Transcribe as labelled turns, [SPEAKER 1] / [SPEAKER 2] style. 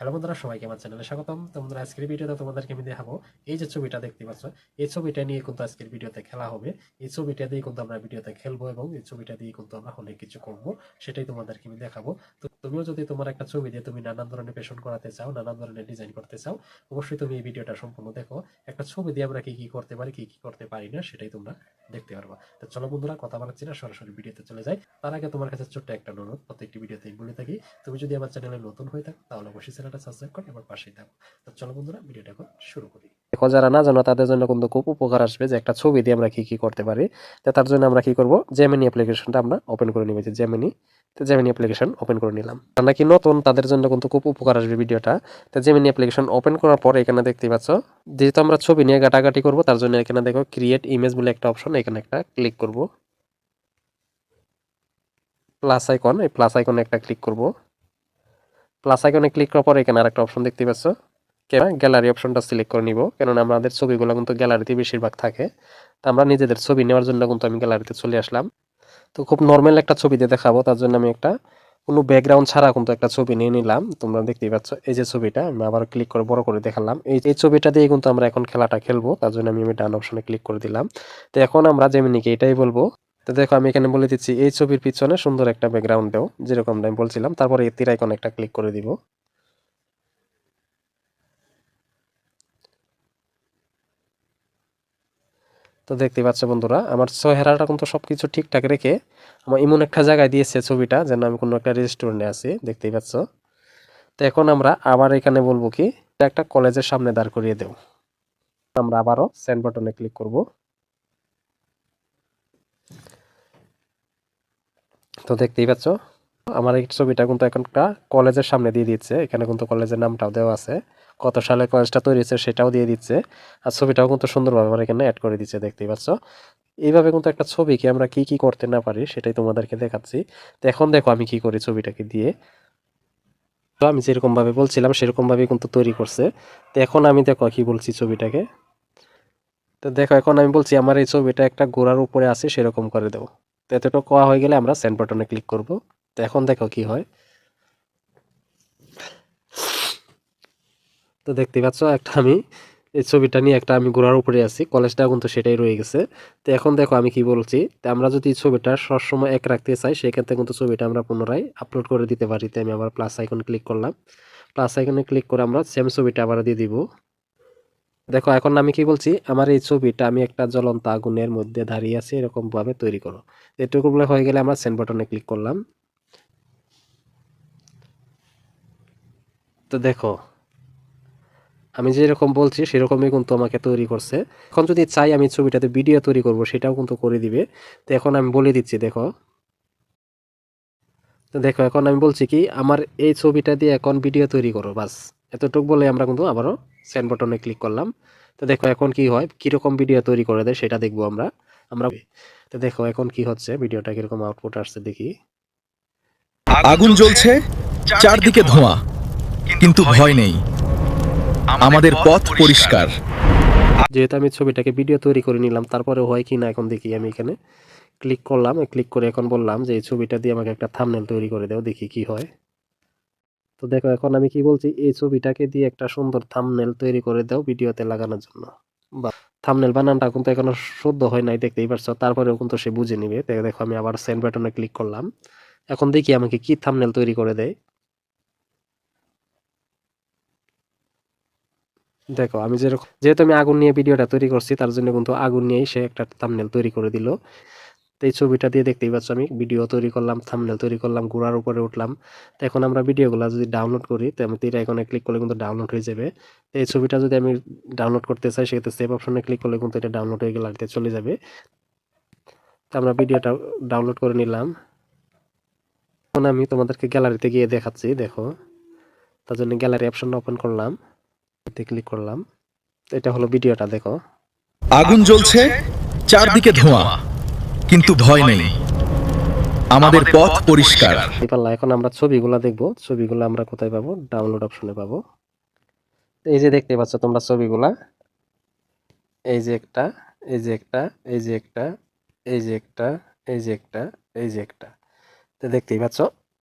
[SPEAKER 1] Hello বন্ধুরা, সবাইকে আমার চ্যানেলে স্বাগতম। তো বন্ধুরা, আজকের ভিডিওতে তোমাদেরকে আমি দেখাবো এই যে ছবিটা দেখতে পাচ্ছ, এই ছবিটা নিয়ে কিন্তু আজকের ভিডিওতে খেলা হবে। এই ছবিটা দিয়ে কিন্তু আমরা ভিডিওতে খেলবো এবং এই ছবিটা দিয়ে কিন্তু আমরা অনেক কিছু করবো, সেটাই তোমাদেরকে আমি দেখাবো। তো তুমিও যদি তোমার একটা ছবি দিয়ে তুমি নানান ধরনের পেশন করাতে চাও, নানান ধরনের ডিজাইন করতে চাও, অবশ্যই তুমি এই ভিডিওটা সম্পূর্ণ দেখো। একটা ছবি দিয়ে আমরা কি কি করতে পারি, কি কি করতে পারি না, সেটাই তোমরা দেখতে পারবা। তো চলো বন্ধুরা, কথা বলাচ্ছি না, সরাসরি ভিডিওতে চলে যাই। তার আগে তোমার কাছে ছোট্ট একটা অনুরোধ, প্রত্যেকটি ভিডিওতে বলে থাকি, তুমি যদি আমার চ্যানেলে নতুন হয়ে থাকো তাহলে অবশ্যই চ্যানেলটা সাবস্ক্রাইব করো এবং পাশেই থাকো। তো চলো বন্ধুরা, ভিডিওটা এখন শুরু করি। দেখো, যারা না জানো তাদের জন্য কিন্তু খুব উপকার আসবে যে একটা ছবি দিয়ে আমরা কি কি করতে পারি। তো তার জন্য আমরা কি করব, জেমিনি অ্যাপ্লিকেশনটা আমরা ওপেন করে নিব। যে জেমিনি, তো জেমিনি অ্যাপ্লিকেশন ওপেন করে নিলাম। আর নাকি নতুন তাদের জন্য কিন্তু খুব উপকার আসবে ভিডিওটা। তো জেমিনি অ্যাপ্লিকেশন ওপেন করার পর এখানে দেখতে পাচ্ছ, যেহেতু আমরা ছবি নিয়ে ঘাটাঘাটি করব তার জন্য এখানে দেখো ক্রিয়েট ইমেজ বলে একটা অপশন, এখানে একটা ক্লিক করব। প্লাস আইকন, এই প্লাস আইকনে একটা ক্লিক করব। প্লাস আইকনে ক্লিক করার পর এখানে আরেকটা অপশন দেখতে পাচ্ছ, গ্যালারি অপশনটা সিলেক্ট করে নিব, কেননা আমাদের ছবিগুলো কিন্তু গ্যালারিতে বেশিরভাগ থাকে। তো আমরা নিজেদের ছবি নেওয়ার জন্য কিন্তু আমি গ্যালারিতে চলে আসলাম। তো খুব নর্মাল একটা ছবি দিয়ে দেখাবো, তার জন্য আমি একটা কোনো ব্যাকগ্রাউন্ড ছাড়া কিন্তু একটা ছবি নিয়ে নিলাম। তোমরা দেখতেই পাচ্ছ এই যে ছবিটা, আমি আবার ক্লিক করে বড় করে দেখালাম। এই ছবিটা দিয়ে কিন্তু আমরা এখন খেলাটা খেলবো, তার জন্য আমি ডান অপশনে ক্লিক করে দিলাম। তো এখন আমরা জেমিনিকে এটাই বলবো, তো দেখো আমি এখানে বলে দিচ্ছি এই ছবির পিছনে সুন্দর একটা ব্যাকগ্রাউন্ড দাও, যেরকম আমি বলছিলাম। তারপরে এই তীর আইকনে একটা ক্লিক করে দিব। তো দেখতে পাচ্ছ বন্ধুরা, আমার চেহারাটা কিন্তু সবকিছু ঠিকঠাক রেখে আমার এমন একটা জায়গায় দিয়েছে ছবিটা যেন আমি কোনো একটা রেস্টুরেন্টে আছি, দেখতেই পাচ্ছ। তো এখন আমরা আবার এখানে বলবো কি, একটা কলেজের সামনে দাঁড় করিয়ে দেব। আমরা আবারও সেন্ড বাটনে ক্লিক করব। তো দেখতেই পাচ্ছ, আমার এই ছবিটা কিন্তু এখন একটা কলেজের সামনে দিয়ে দিচ্ছে। এখানে কিন্তু কলেজের নামটাও দেওয়া আছে, কত সালে কলেজটা তৈরি হয়েছে সেটাও দিয়ে দিচ্ছে। আর ছবিটাও কিন্তু সুন্দরভাবে আমার এখানে অ্যাড করে দিচ্ছে, দেখতেই পাচ্ছ। এইভাবে কিন্তু একটা ছবিকে আমরা কি কি করতে না পারি সেটাই তোমাদেরকে দেখাচ্ছি। তো এখন দেখো আমি কি করি ছবিটাকে দিয়ে। তো আমি যেরকম ভাবে বলছিলাম সেরকম ভাবে কিন্তু তৈরি করছে। তো এখন আমি দেখো কি বলছি ছবিটাকে। তো দেখো এখন আমি বলছি আমার এই ছবিটা একটা ঘোড়ার উপরে আছে সেরকম করে দেবো। তো এতটুকু করা হয়ে গেলে আমরা সেন্ড বাটনে ক্লিক করব। তো এখন দেখো কি হয়। তো দেখতে পাচ্ছ একটা আমি এই ছবিটা নিয়ে একটা আমি ঘোড়ার উপরে আছি, কলেজটা কিন্তু সেটাই রয়ে গেছে। তো এখন দেখো আমি কি বলছি, তো আমরা যদি ছবিটা সবসময় এক রাখতে চাই সেক্ষেত্রে কিন্তু ছবিটা আমরা পুনরায় আপলোড করে দিতে পারি। তো আমি আবার প্লাস আইকন ক্লিক করলাম। প্লাস আইকনে ক্লিক করে আমরা সেম ছবিটা আবার দিয়ে দিব। দেখো এখন আমি কি বলছি, আমার এই ছবিটা আমি একটা জ্বলন্ত আগুনের মধ্যে দাঁড়িয়ে আছি এরকম ভাবে তৈরি করো। এটুকু বলে হয়ে গেলে আমরা সেন্ড বাটনে ক্লিক করলাম। তো দেখো আমি যেরকম বলছি সেরকমই কিন্তু আমাকে তৈরি করছে। এখন যদি চাই আমি ছবিটাতে ভিডিও তৈরি করব সেটাও কিন্তু করে দিবে। তো এখন আমি বলে দিচ্ছি দেখো। তো দেখো এখন আমি বলছি কি, আমার এই ছবিটা দিয়ে এখন ভিডিও তৈরি করো, বাস এতটুকু বলে আমরা কিন্তু আবারও সেন্ড বাটনে ক্লিক করলাম। তো দেখো এখন কি হয়, কিরকম ভিডিও তৈরি করে দেয় সেটা দেখবো আমরা আমরা তো দেখো এখন কি হচ্ছে, ভিডিওটা কিরকম আউটপুট আসছে দেখি।
[SPEAKER 2] আগুন জ্বলছে, চারদিকে ধোঁয়া, কিন্তু ভয় নেই, আমাদের পথ পরিষ্কার।
[SPEAKER 1] যেহেতু আমি ছবিটাকে ভিডিও তৈরি করে নিলাম, তারপরে হয় কি না এখন দেখি। আমি এখানে ক্লিক করলাম, ক্লিক করে এখন বললাম যে এই ছবিটা দিয়ে আমাকে একটা থাম্বনেল তৈরি করে দাও, দেখি কি হয়। তো দেখো এখন আমি কি বলছি, এই ছবিটাকে দিয়ে একটা সুন্দর থাম্বনেল তৈরি করে দাও ভিডিওতে লাগানোর জন্য। বা থাম্বনেল বানানটা কিন্তু এখনো শুদ্ধ হয় নাই, দেখতেই পারছো, তারপরেও কিন্তু সে বুঝে নিবে। দেখো আমি আবার সেন্ড বাটনে ক্লিক করলাম। এখন দেখি আমাকে কি থাম্বনেল তৈরি করে দেয়। দেখো আমি যেহেতু আমি আগুন নিয়ে ভিডিওটা তৈরি করছি তার জন্য কিন্তু আগুন নিয়েই সে একটা থাম্বনেল তৈরি করে দিল। তো এই ছবিটা দিয়ে দেখতেই পাচ্ছ আমি ভিডিও তৈরি করলাম, থাম্বনেল তৈরি করলাম, ঘোড়ার উপরে উঠলাম। তো এখন আমরা ভিডিওগুলো যদি ডাউনলোড করি, তো আমি তীর আইকনে ক্লিক করলে কিন্তু ডাউনলোড হয়ে যাবে। তো এই ছবিটা যদি আমি ডাউনলোড করতে চাই সেক্ষেত্রে সেভ অপশনে ক্লিক করলে কিন্তু এটা ডাউনলোড হয়ে গ্যালারিতে চলে যাবে। তো আমরা ভিডিওটা ডাউনলোড করে নিলাম। এখন আমি তোমাদেরকে গ্যালারিতে গিয়ে দেখাচ্ছি, দেখো। তার জন্য গ্যালারি অপশনটা ওপেন করলাম, এতে ক্লিক করলাম। এটা হলো ভিডিওটা, দেখো।
[SPEAKER 2] আগুন জ্বলছে, চারদিকে ধোঁয়া, কিন্তু ভয় নেই, আমাদের পথ পরিষ্কার।
[SPEAKER 1] এখন আমরা ছবিগুলা দেখবো, ছবিগুলো আমরা কোথায় পাবো, ডাউনলোড অপশনে পাবো। এই যে দেখতে পাচ্ছ তোমরা ছবিগুলা, এই যে একটা, এই যে একটা, এই যে একটা, এই যে একটা, এই যে একটা, এই যে একটা। তো দেখতেই পাচ্ছ